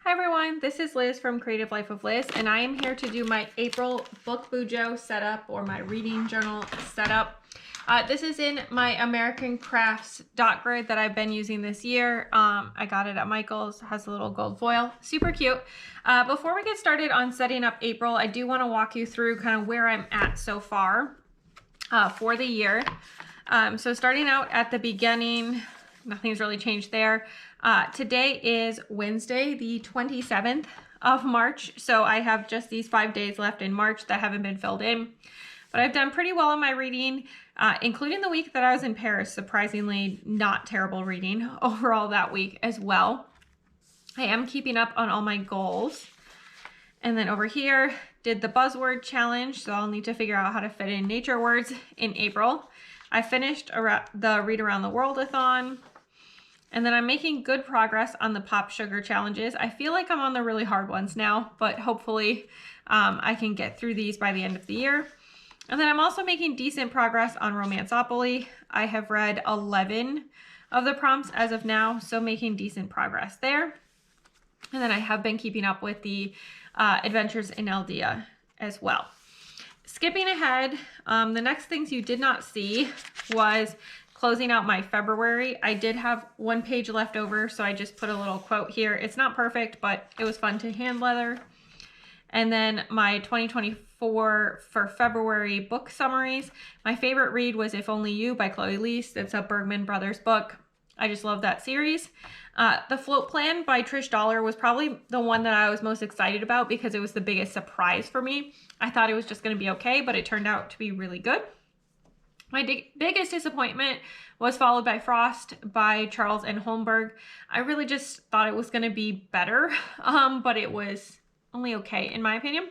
Hi everyone, this is Liz from Creative Life of Liz, and I am here to do my April book Bujo setup, or my reading journal setup. This is in my American Crafts dot grid that I've been using this year. I got it at Michael's, has a little gold foil, super cute. Before we get started on setting up April, I do want to walk you through kind of where I'm at so far for the year. So starting out at the beginning, nothing's really changed there. Today is Wednesday, the 27th of March. So I have just these 5 days left in March that haven't been filled in. But I've done pretty well in my reading, including the week that I was in Paris. Surprisingly, not terrible reading overall that week as well. I am keeping up on all my goals. And then over here, did the buzzword challenge. So I'll need to figure out how to fit in nature words in April. I finished the Read Around the World-a-thon. And then I'm making good progress on the pop sugar challenges. I feel like I'm on the really hard ones now, but hopefully I can get through these by the end of the year. And then I'm also making decent progress on Romanceopoly. I have read 11 of the prompts as of now, so making decent progress there. And then I have been keeping up with the Adventures in Aldea as well. Skipping ahead, the next things you did not see was closing out my February. I did have one page left over, so I just put a little quote here. It's not perfect, but it was fun to hand leather. And then my 2024 for February book summaries. My favorite read was If Only You by Chloe Leese. It's a Bergman Brothers book. I just love that series. The Float Plan by Trish Dollar was probably the one that I was most excited about because it was the biggest surprise for me. I thought it was just going to be okay, but it turned out to be really good. My biggest disappointment was Followed by Frost by Charles N. Holmberg. I really just thought it was going to be better, but it was only okay in my opinion.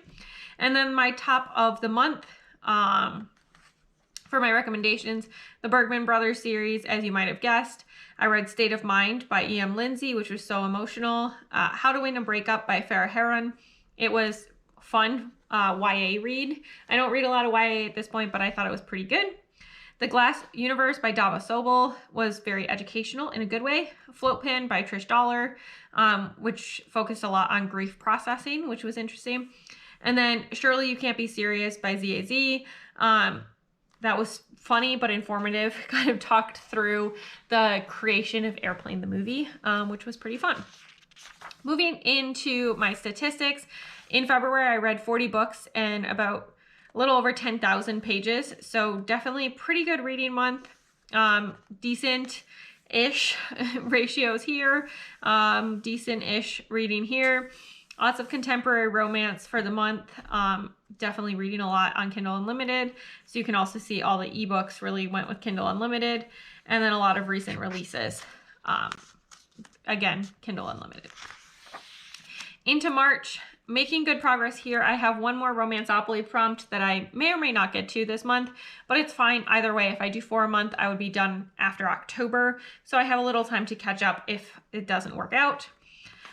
And then my top of the month for my recommendations, the Bergman Brothers series, as you might have guessed. I read State of Mind by E.M. Lindsay, which was so emotional. How to Win a Breakup by Farah Heron. It was fun YA read. I don't read a lot of YA at this point, but I thought it was pretty good. The Glass Universe by Dava Sobel was very educational in a good way. Float Pan by Trish Dollar, which focused a lot on grief processing, which was interesting. And then Surely You Can't Be Serious by Z.A.Z. That was funny but informative. Kind of talked through the creation of Airplane the movie, which was pretty fun. Moving into my statistics, in February I read 40 books and about a little over 10,000 pages. So definitely pretty good reading month. Decent-ish ratios here. Decent-ish reading here. Lots of contemporary romance for the month. Definitely reading a lot on Kindle Unlimited. So you can also see all the ebooks really went with Kindle Unlimited. And then a lot of recent releases. Again, Kindle Unlimited. Into March, making good progress here. I have one more Romanceopoly prompt that I may or may not get to this month, but it's fine either way. If I do 4 a month, I would be done after October. So I have a little time to catch up if it doesn't work out.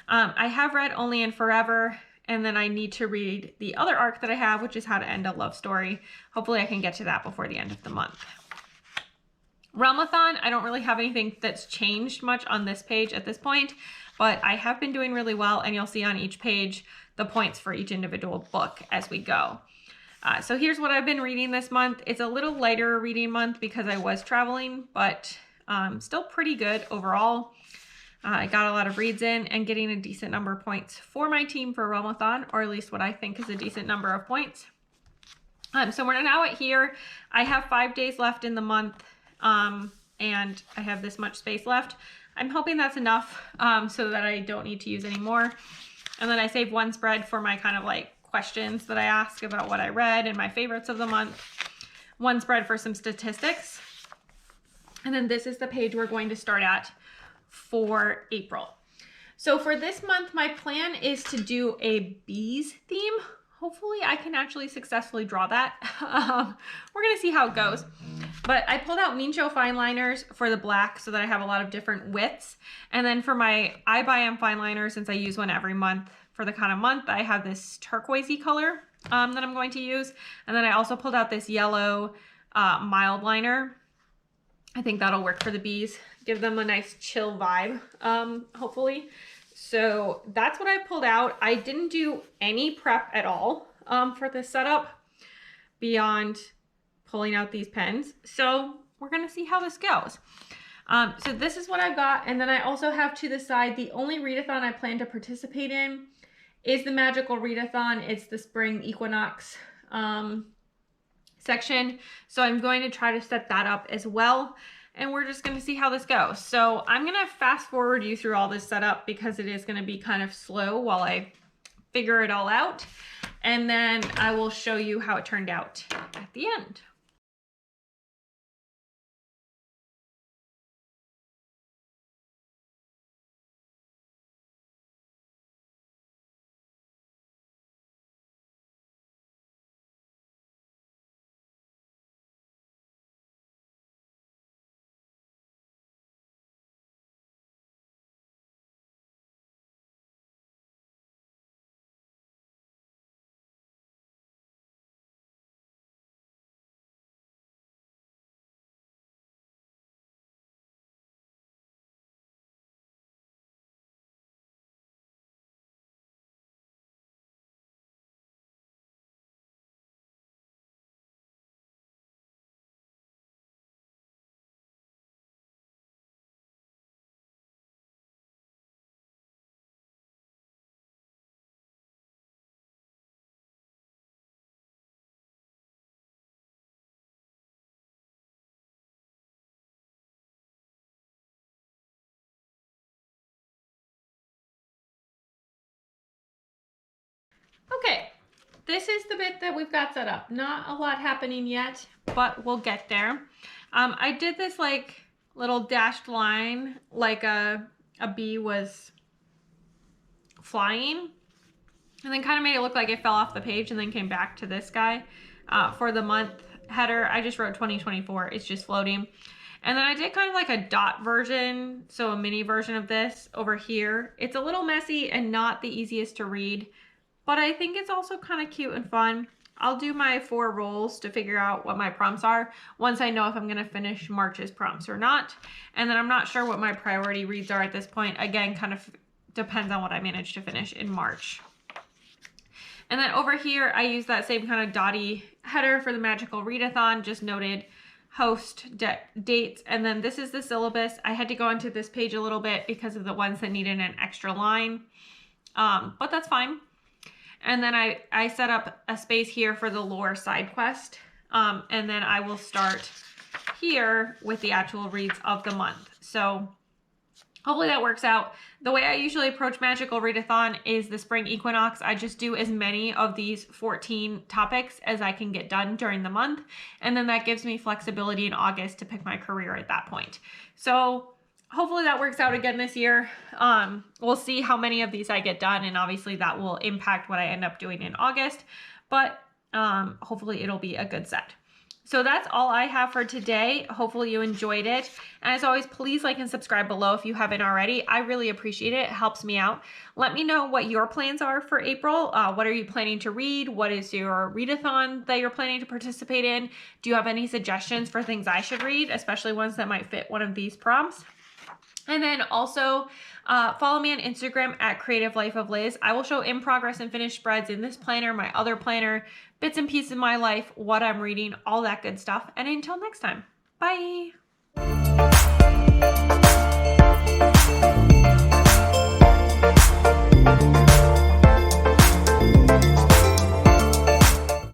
I have read Only and Forever, and then I need to read the other arc that I have, which is How to End a Love Story. Hopefully I can get to that before the end of the month. Realm-a-thon, I don't really have anything that's changed much on this page at this point, but I have been doing really well, and you'll see on each page the points for each individual book as we go. So here's what I've been reading this month. It's a little lighter reading month because I was traveling, but still pretty good overall. I got a lot of reads in and getting a decent number of points for my team for Realm-a-thon, or at least what I think is a decent number of points. So we're now at here. I have 5 days left in the month, and I have this much space left. I'm hoping that's enough so that I don't need to use any more. And then I save one spread for my kind of like questions that I ask about what I read and my favorites of the month. One spread for some statistics. And then this is the page we're going to start at for April. So for this month, my plan is to do a bees theme. Hopefully I can actually successfully draw that. We're gonna see how it goes. But I pulled out Mean Show fine liners for the black so that I have a lot of different widths. And then for my I Buy Em fine liner, since I use one every month for the kind of month, I have this turquoisey color. that I'm going to use. And then I also pulled out this yellow mild liner. I think that'll work for the bees. Give them a nice chill vibe, hopefully. So that's what I pulled out. I didn't do any prep at all for this setup beyond pulling out these pens. So we're gonna see how this goes. So this is what I've got. And then I also have to the side, the only readathon I plan to participate in is the magical readathon. It's the spring equinox section. So I'm going to try to set that up as well. And we're just going to see how this goes. So I'm going to fast forward you through all this setup because it is going to be kind of slow while I figure it all out. And then I will show you how it turned out at the end. Okay, this is the bit that we've got set up. Not a lot happening yet, but we'll get there. I did this like little dashed line, like a bee was flying, and then kind of made it look like it fell off the page and then came back to this guy. For the month header, I just wrote 2024. It's just floating. And then I did kind of like a dot version, so a mini version of this over here. It's a little messy and not the easiest to read, but I think it's also kind of cute and fun. I'll do my 4 rolls to figure out what my prompts are once I know if I'm going to finish March's prompts or not. And then I'm not sure what my priority reads are at this point. Again, kind of depends on what I manage to finish in March. And then over here, I use that same kind of dotty header for the magical readathon, just noted host, dates, and then this is the syllabus. I had to go into this page a little bit because of the ones that needed an extra line, but that's fine. And then I set up a space here for the lore side quest, and then I will start here with the actual reads of the month. So hopefully that works out. The way I usually approach Magical Readathon is the spring equinox. I just do as many of these 14 topics as I can get done during the month. And then that gives me flexibility in August to pick my career at that point. So hopefully that works out again this year. We'll see how many of these I get done. And obviously that will impact what I end up doing in August. But hopefully it'll be a good set. So that's all I have for today. Hopefully you enjoyed it. And as always, please like and subscribe below if you haven't already. I really appreciate it. It helps me out. Let me know what your plans are for April. What are you planning to read? What is your readathon that you're planning to participate in? Do you have any suggestions for things I should read, especially ones that might fit one of these prompts? And then also follow me on Instagram at Creative Life of Liz. I will show in progress and finished spreads in this planner, my other planner, bits and pieces of my life, what I'm reading, all that good stuff. And until next time, bye.